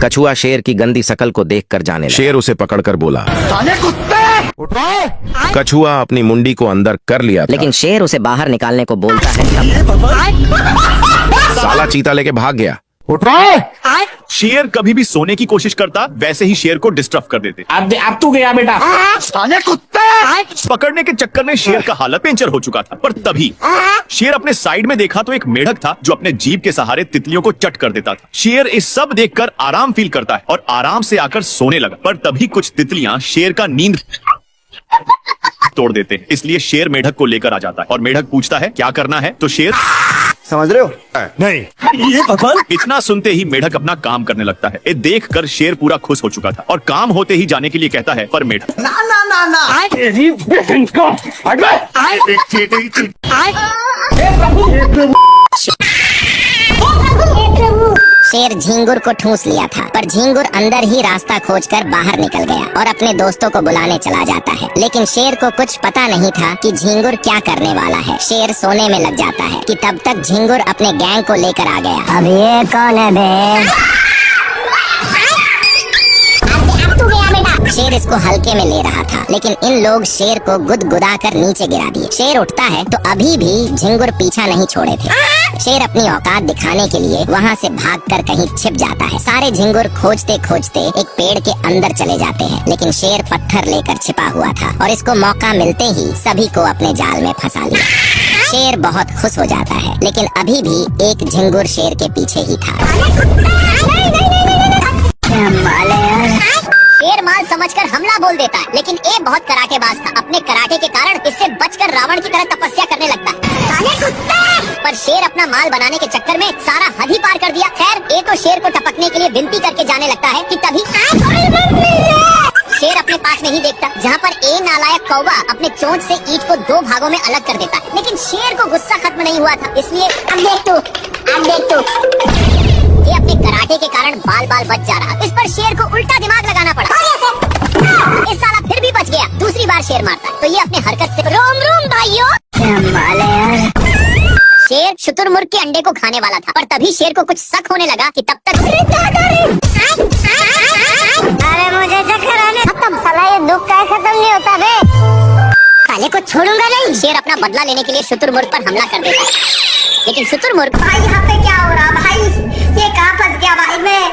कछुआ शेर की गंदी शकल को देखकर जाने लगा। शेर उसे पकड़कर बोला, साले कुत्ते उठो। कछुआ अपनी मुंडी को अंदर कर लिया था। लेकिन शेर उसे बाहर निकालने को बोलता है साला चीता लेके भाग गया। शेर कभी भी सोने की कोशिश करता, वैसे ही शेर को डिस्टर्ब कर देते। अब तू गया बेटा। साले कुत्ते। पकड़ने के चक्कर में शेर का हालत पेंचर हो चुका था। पर तभी शेर अपने साइड में देखा तो एक मेढक था जो अपने जीभ के सहारे तितलियों को चट कर देता था। शेर इस सब देखकर आराम फील करता है और आराम से आकर सोने लगा। पर तभी कुछ तितलियां शेर का नींद तोड़ देते हैं। इसलिए शेर मेढक को लेकर आ जाता है और मेढक पूछता है क्या करना है, तो शेर समझ रहे हो? नहीं ये भगवान। इतना सुनते ही मेढक अपना काम करने लगता है। ये देखकर शेर पूरा खुश हो चुका था और काम होते ही जाने के लिए कहता है। पर मेढक ना ना ना ना तेरी बहन को हट शेर झींगुर को ठूंस लिया था, पर झींगुर अंदर ही रास्ता खोजकर बाहर निकल गया और अपने दोस्तों को बुलाने चला जाता है। लेकिन शेर को कुछ पता नहीं था कि झींगुर क्या करने वाला है। शेर सोने में लग जाता है कि तब तक झींगुर अपने गैंग को लेकर आ गया। अब ये कौन है बे? शेर इसको हल्के में ले रहा था, लेकिन इन लोग शेर को गुदगुदा कर नीचे गिरा दिए। शेर उठता है तो अभी भी झिंगुर पीछा नहीं छोड़े थे। शेर अपनी औकात दिखाने के लिए वहाँ से भागकर कहीं छिप जाता है। सारे झिंगुर खोजते खोजते एक पेड़ के अंदर चले जाते हैं, लेकिन शेर पत्थर लेकर छिपा हुआ था और इसको मौका मिलते ही सभी को अपने जाल में फंसा लिया। शेर बहुत खुश हो जाता है, लेकिन अभी भी एक झिंगुर शेर के पीछे ही था। शेर माल समझकर हमला बोल देता है, लेकिन ये बहुत कराटेबाज था। अपने कराटे के कारण इससे बचकर रावण की तरह तपस्या करने लगता है। पर शेर अपना माल बनाने के चक्कर में सारा हद ही पार कर दिया। खैर ये तो शेर को टपकने के लिए विनती करके जाने लगता है कि तभी शेर अपने पास नहीं देखता, जहाँ पर ए नालायक कौवा अपने चोंच से ईंट को दो भागों में अलग कर देता है। लेकिन शेर को गुस्सा खत्म नहीं हुआ था, इसलिए अब देख तू ये अपने कराटे के कारण बाल बाल बच जा रहा। इस पर शेर को उल्टा दिमाग लगाना पड़ा। इस साला फिर भी बच गया। दूसरी बार शेर मारता है तो ये अपने हरकत से रोम रोम भाइयों। शेर शुतुरमुर्ग के अंडे को खाने वाला था, पर तभी शेर को कुछ शक होने लगा कि तब तक अरे मुझे चक्कर आने। खत्म साला, ये दुख का खत्म नहीं होता बे। काले को छोड़ूंगा नहीं। शेर अपना बदला लेने के लिए शुतुरमुर्ग पर हमला कर देता है, लेकिन शुतुरमुर्ग भाई यहाँ पे क्या हो रहा भाई, ये कहाँ फंस गया भाई मैं।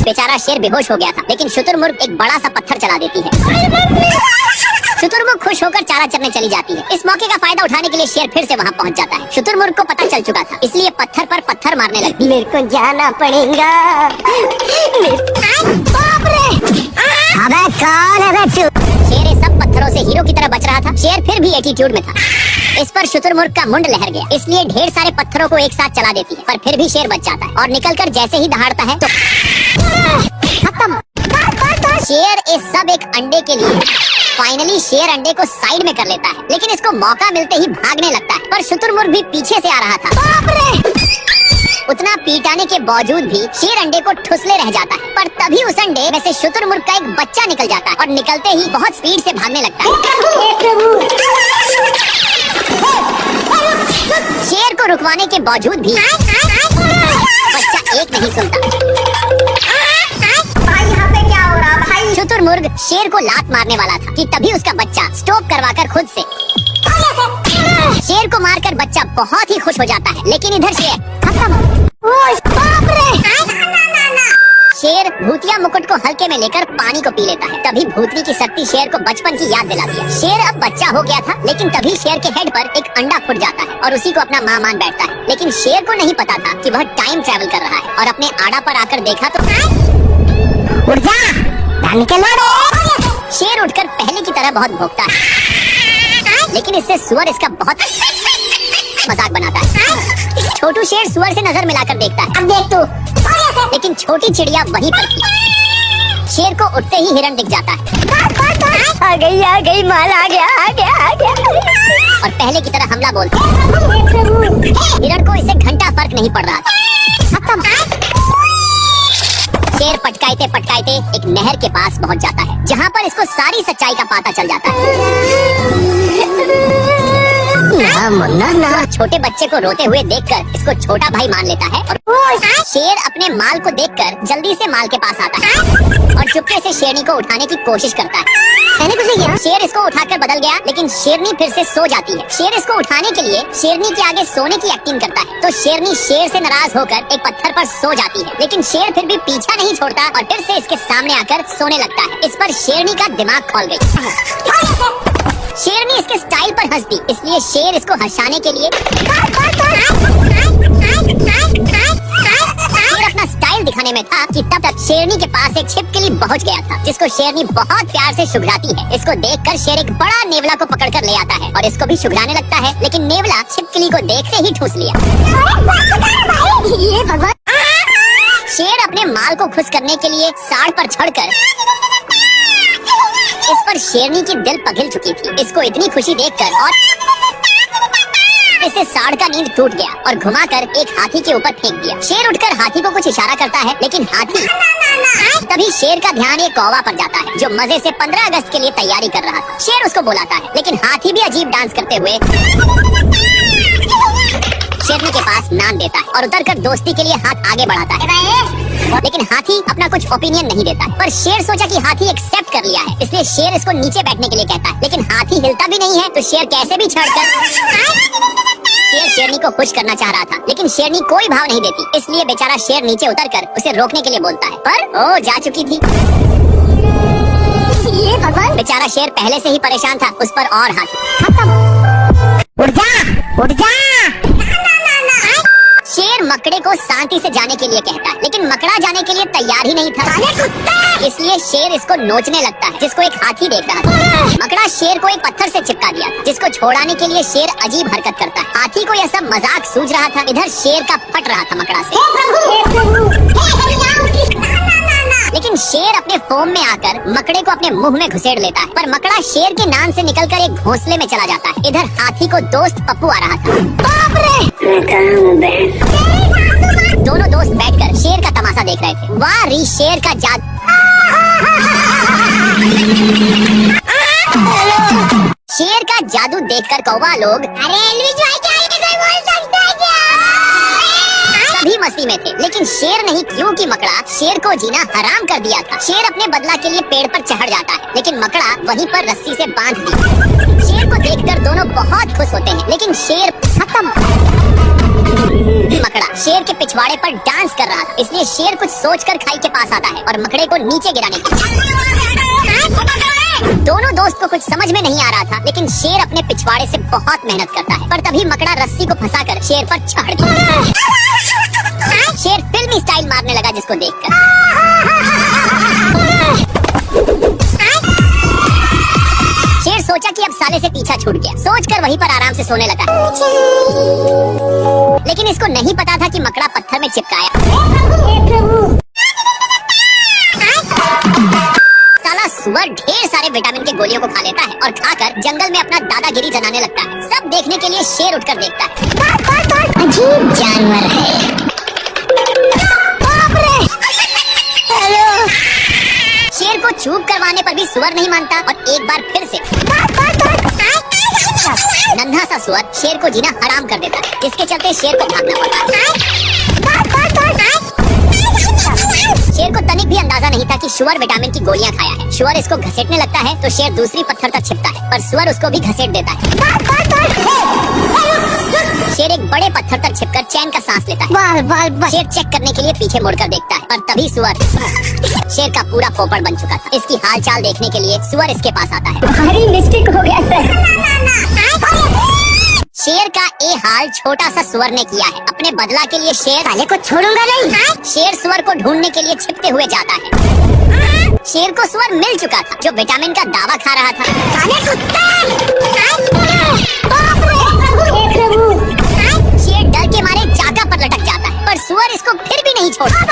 बेचारा शेर बेहोश हो गया था, लेकिन शुतुरमुर्ग एक बड़ा सा पत्थर चला देती है। शुतुरमुर्ग खुश होकर चारा चरने चली जाती है। इस मौके का फायदा उठाने के लिए शेर फिर से वहाँ पहुँच जाता है। शुतुरमुर्ग को पता चल चुका था, इसलिए पत्थर पर पत्थर मारने लगी। मेरे को जाना पड़ेगा। अबे कौन है बे तू? शेर ये सब पत्थरों से हीरो की तरह बच रहा था। शेर फिर भी एटीट्यूड में था। इस पर शुतुरमुर्ग का मुंड लहर गया, इसलिए ढेर सारे पत्थरों को एक साथ चला देती है, पर फिर भी शेर बच जाता है और निकलकर जैसे ही दहाड़ता है तो खत्म। शेर इस सब एक अंडे के लिए फाइनली शेर अंडे को साइड में कर लेता है, लेकिन इसको मौका मिलते ही भागने लगता है। पर शुतुरमुर्ग भी पीछे से आ रहा था। उतना पीटाने के बावजूद भी शेर अंडे को ठुसले रह जाता है। पर तभी उस अंडे में से शुतुरमुर्ग का एक बच्चा निकल जाता है और निकलते ही बहुत स्पीड से भागने लगता है। शेर को रुकवाने के बावजूद भी बच्चा एक नहीं सुनता। भाई यहाँ पे क्या हो रहा भाई? शुतुरमुर्ग शेर को लात मारने वाला था कि तभी उसका बच्चा स्टॉप करवाकर खुद से शेर को मारकर बच्चा बहुत ही खुश हो जाता है। लेकिन इधर शेर खत्म। शेर भूतिया मुकुट को हल्के में लेकर पानी को पी लेता है। तभी भूतनी की शक्ति शेर को बचपन की याद दिलाती है। शेर अब बच्चा हो गया था, लेकिन तभी शेर के हेड पर एक अंडा फूट जाता है और उसी को अपना माँ मान बैठता है। लेकिन शेर को नहीं पता था कि वह टाइम ट्रेवल कर रहा है और अपने आड़ा पर आकर देखा तो उठ जा, शेर उठकर पहले की तरह बहुत भौंकता है, लेकिन इससे सुअर इसका बहुत मजाक बनाता है। छोटू शेर सुअर से नजर मिलाकर देखता है। अब देख तू। लेकिन छोटी चिड़िया वहीं पर थी। शेर को उठते ही हिरण दिख जाता है। आ गई माल आ गया। और पहले की तरह हमला बोलते हैं। हिरण को इससे घंटा फर्क नहीं पड़ रहा था। खत्म। शेर पटकाते एक नहर के पास पहुंच जाता है, जहां पर इसको सारी सच्चाई का पता चल जाता है। ना मुन्ना ना। छोटे बच्चे को रोते हुए देखकर इसको छोटा भाई मान लेता है और शेर अपने माल को देखकर जल्दी से माल के पास आता है और चुपके से शेरनी को उठाने की कोशिश करता है। मैंने कुछ नहीं किया। शेर इसको उठाकर बदल गया, लेकिन शेरनी फिर से सो जाती है। शेर इसको उठाने के लिए शेरनी के आगे सोने की एक्टिंग करता है, तो शेरनी शेर से नाराज होकर एक पत्थर पर सो जाती है, लेकिन शेर फिर भी पीछा नहीं छोड़ता और फिर से इसके सामने आकर सोने लगता है। इस पर शेरनी का दिमाग खोल गई। शेरनी इसके स्टाइल पर हंसती, इसलिए शेर इसको हंसाने के लिए शेर अपना स्टाइल दिखाने में था कि तब तक शेरनी के पास एक छिपकली पहुंच गया था, जिसको शेरनी बहुत प्यार से शुघराती है। इसको देखकर शेर एक बड़ा नेवला को पकड़कर ले आता है और इसको भी शुघराने लगता है, लेकिन नेवला छिपकली को देखते ही ठूस लिया। ये भगवान! शेर अपने माल को खुश करने के लिए साड़ पर चढ़कर इस पर शेरनी की दिल पिघल चुकी थी। इसको इतनी खुशी देखकर और इससे साड़ का नींद टूट गया और घुमाकर एक हाथी के ऊपर फेंक दिया। शेर उठकर हाथी को कुछ इशारा करता है, लेकिन हाथी तभी शेर का ध्यान एक कौवा पर जाता है, जो मजे से 15 अगस्त के लिए तैयारी कर रहा था। शेर उसको बुलाता है, लेकिन हाथी भी अजीब डांस करते हुए शेरनी के पास नाम देता है और उतरकर दोस्ती के लिए हाथ आगे बढ़ाता है, लेकिन हाथी अपना कुछ ओपिनियन नहीं देता है। पर शेर सोचा कि हाथी एक्सेप्ट कर लिया है, इसलिए शेर इसको नीचे बैठने के लिए कहता है, लेकिन हाथी हिलता भी नहीं है, तो शेर कैसे भी चढ़कर शेर शेरनी को खुश करना चाह रहा था, लेकिन शेरनी कोई भाव नहीं देती, इसलिए बेचारा शेर नीचे उतरकर उसे रोकने के लिए बोलता है, पर वो जा चुकी थी। ये भगवान! बेचारा शेर पहले से ही परेशान था, उस पर और हाथी। उठ जा, उठ जा। शेर मकड़े को शांति से जाने के लिए कहता है, लेकिन मकड़ा जाने के लिए तैयार ही नहीं था, इसलिए शेर इसको नोचने लगता है, जिसको एक हाथी देख रहा था। मकड़ा शेर को एक पत्थर से चिपका दिया था, जिसको छोड़ाने के लिए शेर अजीब हरकत करता है। हाथी को यह सब मजाक सूझ रहा था, इधर शेर का फट रहा था मकड़ा से। लेकिन शेर अपने फोम में आकर मकड़े को अपने मुंह में घुसेड़ लेता है, पर मकड़ा शेर के नाम से निकलकर एक घोंसले में चला जाता है। इधर हाथी को दोस्त पप्पू आ रहा था। बाप रे! दोनों दोस्त बैठकर शेर का तमाशा देख रहे थे। वाह री शेर का जादू! शेर का जादू देखकर कौवा लोग सभी मस्ती में थे, लेकिन शेर नहीं, क्योंकि मकड़ा शेर को जीना हराम कर दिया था। शेर अपने बदला के लिए पेड़ पर चढ़ जाता है, लेकिन मकड़ा वहीं पर रस्सी से बांध दी। शेर को देखकर दोनों बहुत खुश होते हैं, लेकिन शेर खत्म। मकड़ा शेर के पिछवाड़े पर डांस कर रहा था, इसलिए शेर कुछ सोचकर खाई के पास आता है और मकड़े को नीचे गिराने के दोनों दोस्त को कुछ समझ में नहीं आ रहा था, लेकिन शेर अपने पिछवाड़े से बहुत मेहनत करता है, पर तभी मकड़ा रस्सी को फंसाकर शेर पर चढ़ गया। शेर फिल्मी स्टाइल मारने लगा, जिसको देखकर शेर सोचा कि अब साले से पीछा छूट गया, सोचकर वहीं पर आराम से सोने लगा। लेकिन इसको नहीं पता था कि मकड़ा पत्थर में चिपकाया। साला सुअर ढेर सारे विटामिन के गोलियों को खा लेता है और खाकर जंगल में अपना दादागिरी जताने लगता है। सब देखने के लिए शेर उठकर देखता है। अजीब जानवर है। शेर को चूप करवाने पर भी सुअर नहीं मानता और एक बार फिर से नन्हा सा सुअर शेर को जीना हराम कर देता है, जिसके चलते शेर को भागना पड़ता है। शेर को तनिक भी अंदाजा नहीं था कि सुअर विटामिन की गोलियां खाया है। सुअर इसको घसीटने लगता है तो शेर दूसरी पत्थर तक छिपता है, पर सुअर उसको भी घसीट देता है। शेर एक बड़े पत्थर तक छिपकर चैन का सांस लेता है। शेर चेक करने के लिए पीछे मुड़कर देखता है, पर तभी सुअर शेर का पूरा पोपड़ बन चुका था। इसकी हालचाल देखने के लिए सुअर इसके पास आता है। भारी मिस्टेक हो गया सर। शेर का ये हाल छोटा सा सुअर ने किया है। अपने बदला के लिए शेर साले को छोड़ूंगा नहीं। शेर सुअर को ढूंढने के लिए छिपते हुए जाता है। शेर को सुअर मिल चुका था, जो विटामिन का दावा खा रहा था। शेर डर के मारे चाका पर लटक जाता है, पर सुअर इसको फिर भी नहीं छोड़ता।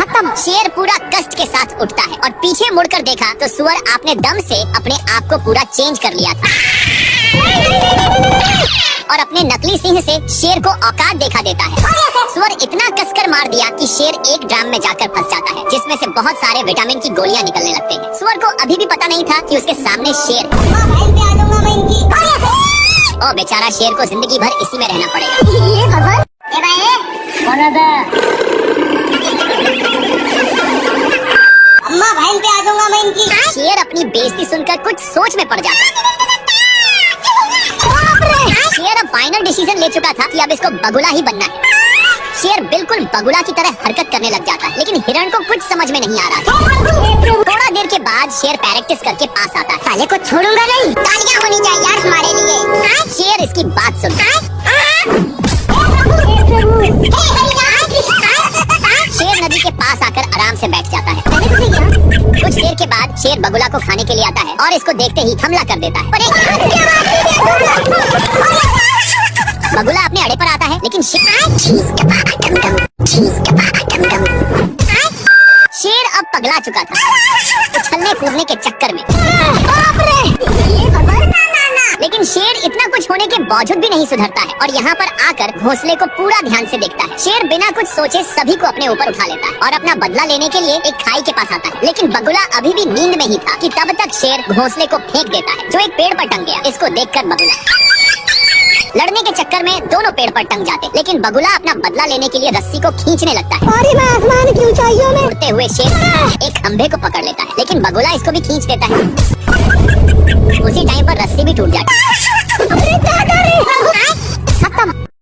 खत्म। शेर पूरा कष्ट के साथ उठता है और पीछे मुड़कर देखा तो सुअर अपने दम से अपने आप को पूरा चेंज कर लिया था। और अपने नकली सिंह से शेर को औकात दिखा देता है। सुअर इतना कसकर मार दिया कि शेर एक ड्राम में जाकर फंस जाता है, जिसमें से बहुत सारे विटामिन की गोलियां निकलने लगते हैं। सुअर को अभी भी पता नहीं था कि उसके सामने शेर। ओ बेचारा शेर को जिंदगी भर इसी में रहना पड़ेगा। अम्मा बहन पे आ जाऊंगा मैं इनकी। शेर अपनी बेइज्जती सुनकर कुछ सोच में पड़ जाता है। शेर अब फाइनल डिसीजन ले चुका था कि अब इसको बगुला ही बनना है। शेर बिल्कुल बगुला की तरह हरकत करने लग जाता है, लेकिन हिरण को कुछ समझ में नहीं आ रहा था। थोड़ा देर के बाद शेर प्रैक्टिस करके पास आता है। साले को छोड़ूंगा नहीं, तालियां होनी चाहिए यार हमारे लिए। शेर इसकी बात सुनता। शेर नदी के पास आकर आराम से बैठ जाता है। कुछ देर के बाद शेर बगुला को खाने के लिए आता है और इसको देखते ही हमला कर देता है। बगुला अपने अड़े पर आता है, लेकिन शेर अब पगला चुका था उछलने कूदने के चक्कर में। लेकिन शेर इतना कुछ होने के बावजूद भी नहीं सुधरता है और यहाँ पर आकर घोंसले को पूरा ध्यान से देखता है। शेर बिना कुछ सोचे सभी को अपने ऊपर उठा लेता है और अपना बदला लेने के लिए एक खाई के पास आता है। लेकिन बगुला अभी भी नींद में ही था कि तब तक शेर घोंसले को फेंक देता है, जो एक पेड़ पर टंग गया। इसको देखकर बगुला लड़ने के चक्कर में दोनों पेड़ पर टंग जाते, लेकिन बगुला अपना बदला लेने के लिए रस्सी को खींचने लगता है। और मैं आसमान की ऊंचाइयों में उड़ते हुए शेर एक खंभे को पकड़ लेता है, लेकिन बगुला इसको भी खींच देता है। उसी टाइम पर रस्सी भी टूट जाती है।